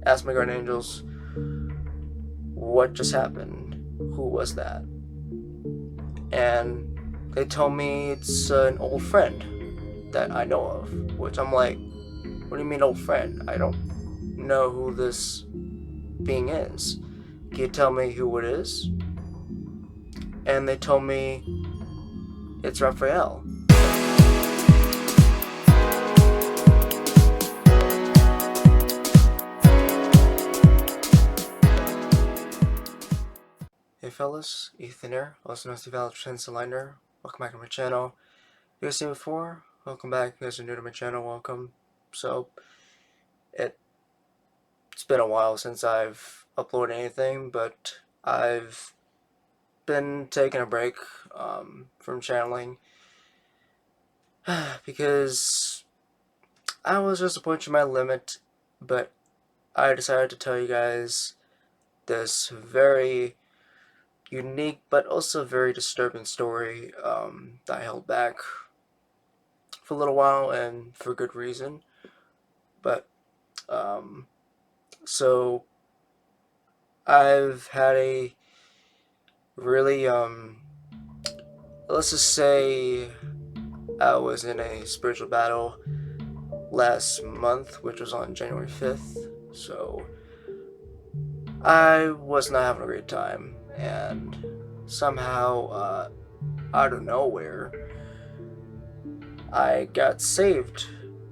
asked my guardian angels, what just happened? Who was that? And they told me it's an old friend that I know of, which I'm like, what do you mean old friend? I don't know who this being is. Can you tell me who it is? And they told me it's Raphael. Hey fellas, Ethan here, also known as the Valid Liner. Welcome back to my channel. You guys seen me before? Welcome back. If you guys are new to my channel, welcome. So, it's been a while since I've uploaded anything, but I've been taking a break from channeling because I was just approaching my limit, but I decided to tell you guys this very unique but also very disturbing story that I held back for a little while, and for good reason. But so I've had a really let's just say I was in a spiritual battle last month, which was on January 5th. So I was not having a great time, and somehow out of nowhere I got saved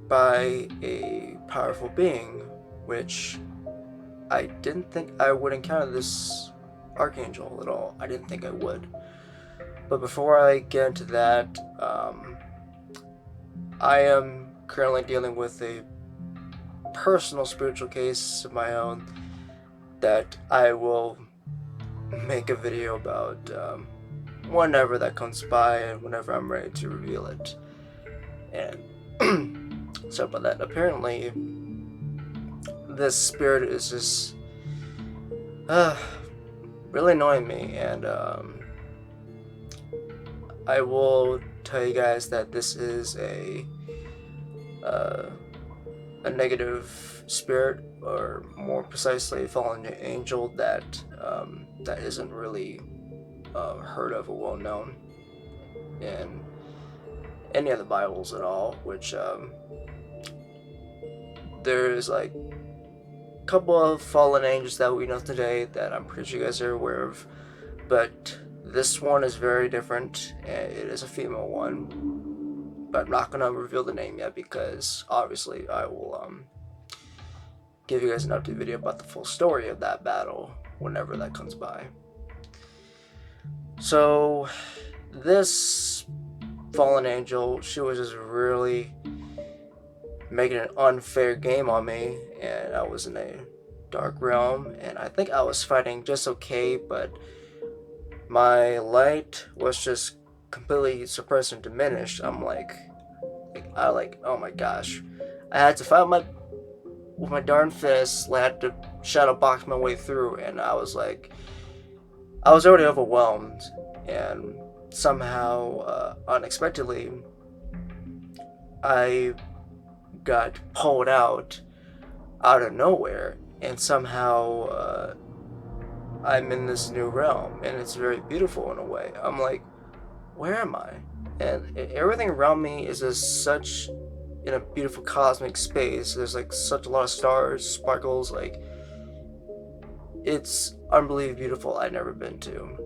by a powerful being, which I didn't think I would encounter this Archangel at all. I didn't think I would. But before I get into that, I am currently dealing with a personal spiritual case of my own that I will make a video about whenever that comes by and whenever I'm ready to reveal it. And so about that, apparently this spirit is just really annoying me, and I will tell you guys that this is a negative spirit, or more precisely a fallen angel that that isn't really heard of or well known in any of the Bibles at all, which there's like a couple of fallen angels that we know today that I'm pretty sure you guys are aware of, but this one is very different, and it is a female one, but I'm not gonna reveal the name yet because obviously I will give you guys an update video about the full story of that battle whenever that comes by. So this fallen angel, she was just really making an unfair game on me, and I was in a dark realm, and I think I was fighting just okay, but my light was just completely suppressed and diminished. I'm like oh my gosh, I had to fight with my darn fists. I had to shadow box my way through, and I was already overwhelmed, and somehow unexpectedly I got pulled out of nowhere, and somehow I'm in this new realm, and it's very beautiful in a way. I'm like, where am I? And everything around me is just such in a beautiful cosmic space. There's like such a lot of stars, sparkles, like it's unbelievably beautiful. I've never been to.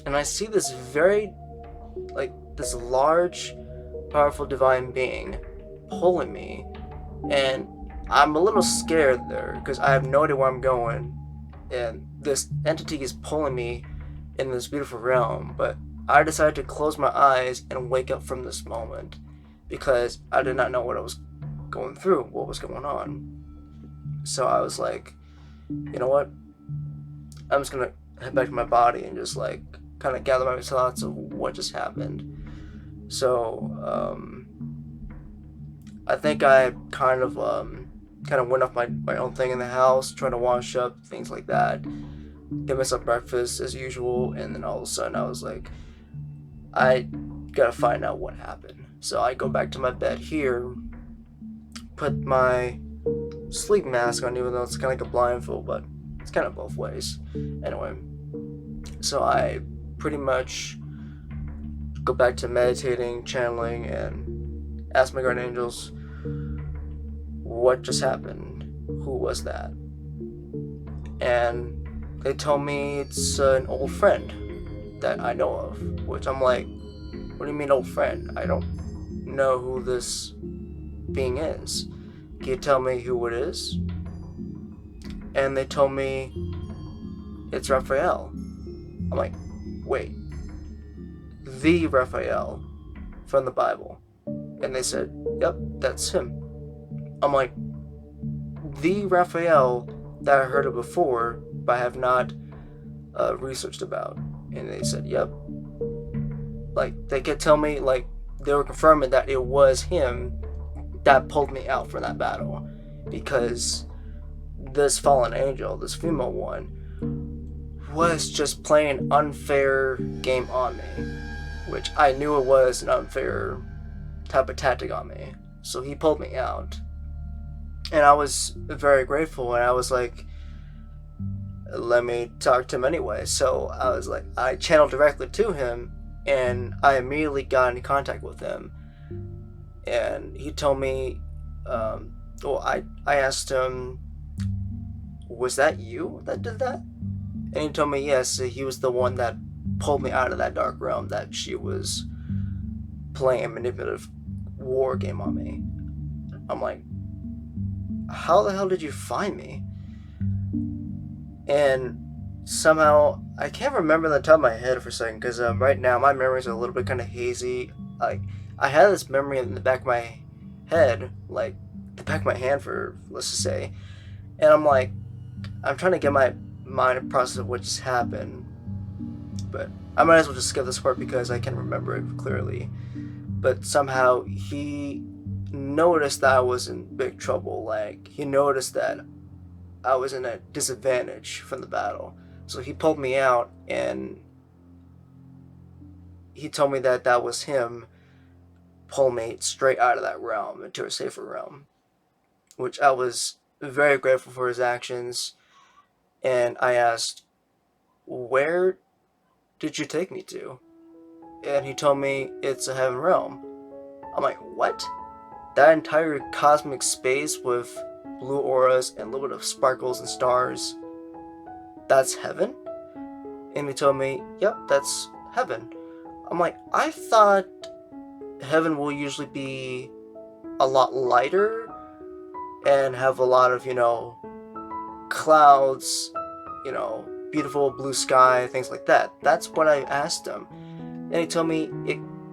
And I see this very, like, this large, powerful divine being pulling me, and I'm a little scared there because I have no idea where I'm going, and this entity is pulling me in this beautiful realm. But I decided to close my eyes and wake up from this moment because I did not know what I was going through, what was going on. So I was like, you know what, I'm just gonna head back to my body and just like kind of gather my thoughts of what just happened. So I think I kind of went off my own thing in the house, trying to wash up, things like that, get myself breakfast as usual, and then all of a sudden I was like, I gotta find out what happened. So I go back to my bed here, put my sleep mask on, even though it's kind of like a blindfold, but it's kind of both ways. Anyway, so I pretty much go back to meditating, channeling, and ask my guardian angels, what just happened? Who was that? And they told me it's an old friend that I know of, which I'm like, what do you mean old friend? I don't know who this being is. Can you tell me who it is? And they told me it's Raphael. I'm like, wait, the Raphael from the Bible? And they said, yep, that's him. I'm like, the Raphael that I heard of before, but I have not researched about. And they said, yep. Like, they could tell me, like, they were confirming that it was him that pulled me out from that battle. Because this fallen angel, this female one, was just playing an unfair game on me. Which I knew it was an unfair type of tactic on me. So he pulled me out. And I was very grateful, and I was like, let me talk to him anyway. So I was like, I channeled directly to him, and I immediately got in contact with him. And he told me, I asked him, was that you that did that? And he told me, yes, he was the one that pulled me out of that dark realm that she was playing a manipulative war game on me. I'm like, how the hell did you find me? And somehow, I can't remember the top of my head for a second, because right now my memories are a little bit kind of hazy. Like, I had this memory in the back of my head, like the back of my hand, for let's just say, and I'm like, I'm trying to get my mind to process what just happened, but I might as well just skip this part because I can remember it clearly. But somehow he noticed that I was in big trouble. Like, he noticed that I was in a disadvantage from the battle. So he pulled me out, and he told me that that was him pull me straight out of that realm into a safer realm. Which I was very grateful for his actions. And I asked, where did you take me to? And he told me it's a heaven realm. I'm like, what? That entire cosmic space with blue auras and a little bit of sparkles and stars, that's heaven? And he told me, yep, that's heaven. I'm like, I thought heaven will usually be a lot lighter and have a lot of, clouds, beautiful blue sky, things like that. That's what I asked him. And he told me,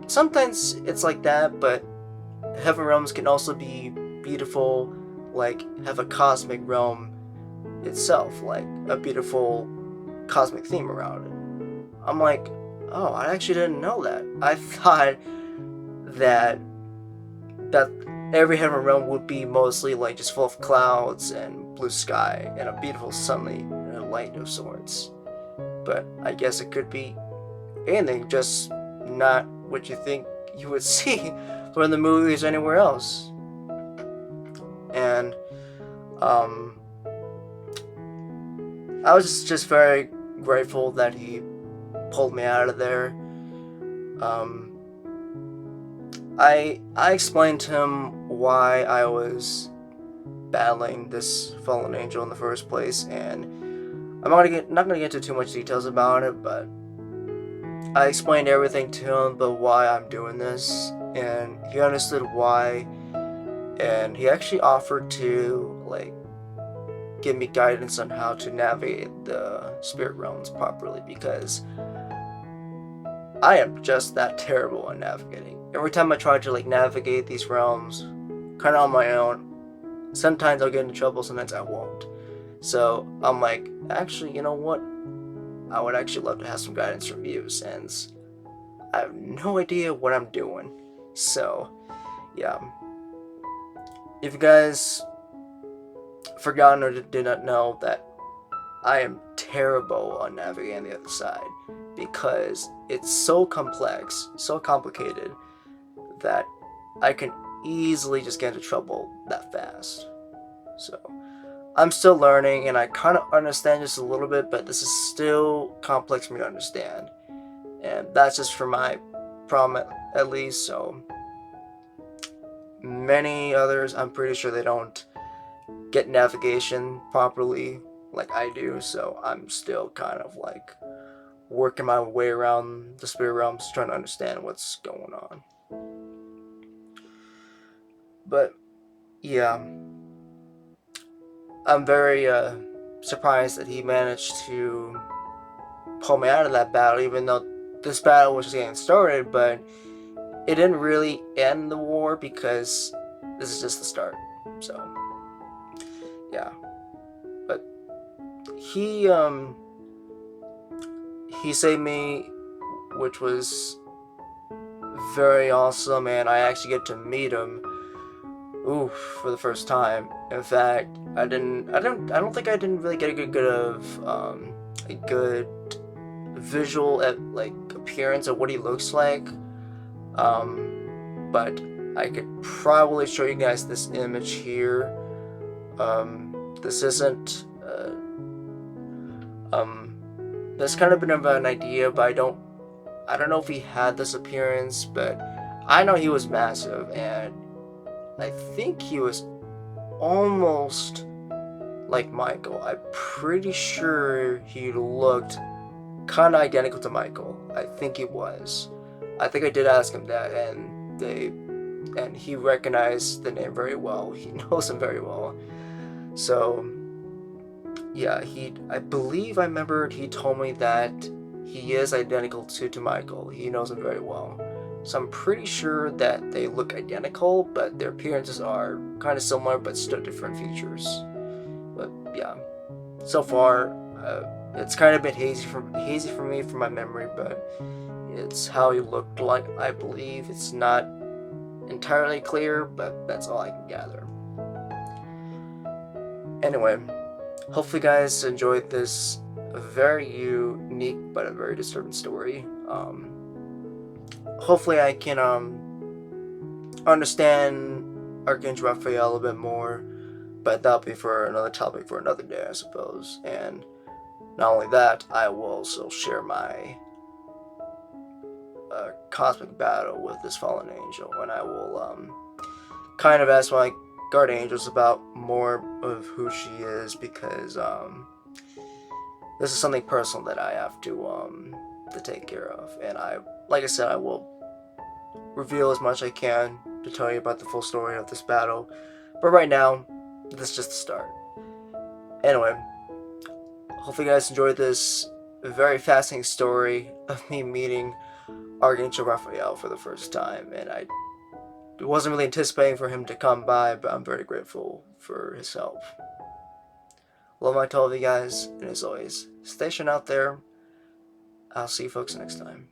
sometimes it's like that, but heaven realms can also be beautiful, like have a cosmic realm itself, like a beautiful cosmic theme around it. I'm like, oh, I actually didn't know that. I thought that every heaven realm would be mostly like just full of clouds and blue sky and a beautiful sunny light of sorts. But I guess it could be anything, just not what you think you would see from the movies or anywhere else. And I was just very grateful that he pulled me out of there. I explained to him why I was battling this fallen angel in the first place, and I'm not gonna get into too much details about it, but I explained everything to him but why I'm doing this, and he understood why, and he actually offered to give me guidance on how to navigate the spirit realms properly, because I am just that terrible at navigating. Every time I try to navigate these realms kind of on my own, sometimes I'll get into trouble, sometimes I won't. So I'm like, actually, you know what? I would actually love to have some guidance from you, since I have no idea what I'm doing. So, yeah. If you guys forgotten or did not know, that I am terrible on navigating the other side, because it's so complex, so complicated, that I can easily just get into trouble that fast. So I'm still learning, and I kind of understand just a little bit, but this is still complex for me to understand. And that's just for my problem at least. So many others, I'm pretty sure they don't get navigation properly like I do. So I'm still kind of like working my way around the spirit realms, trying to understand what's going on. But yeah, I'm very surprised that he managed to pull me out of that battle, even though this battle was just getting started. But it didn't really end the war because this is just the start. So yeah, but he saved me, which was very awesome, and I actually get to meet him. Ooh, for the first time. In fact, I don't think I didn't really get a good visual at like appearance of what he looks like. But I could probably show you guys this image here. This isn't. That's kind of been of an idea, but I don't know if he had this appearance, but I know he was massive, and I think he was almost like Michael. I'm pretty sure he looked kind of identical to Michael. I think he was. I think I did ask him that, and he recognized the name very well. He knows him very well. So yeah, I believe I remembered he told me that he is identical to Michael. He knows him very well. So I'm pretty sure that they look identical, but their appearances are kind of similar, but still different features. But yeah, so far it's kind of been hazy for me from my memory, but it's how he looked like. I believe it's not entirely clear, but that's all I can gather. Anyway, hopefully you guys enjoyed this very unique but a very disturbing story. Hopefully I can understand Archangel Raphael a bit more, but that'll be for another topic for another day, I suppose. And not only that, I will also share my cosmic battle with this fallen angel, and I will kind of ask my guardian angels about more of who she is, because this is something personal that I have to take care of. And like I said, I will reveal as much as I can to tell you about the full story of this battle. But right now, this is just the start. Anyway, hopefully you guys enjoyed this very fascinating story of me meeting Archangel Raphael for the first time. And I wasn't really anticipating for him to come by, but I'm very grateful for his help. Love my to all of you guys, and as always, stay sharp out there. I'll see you folks next time.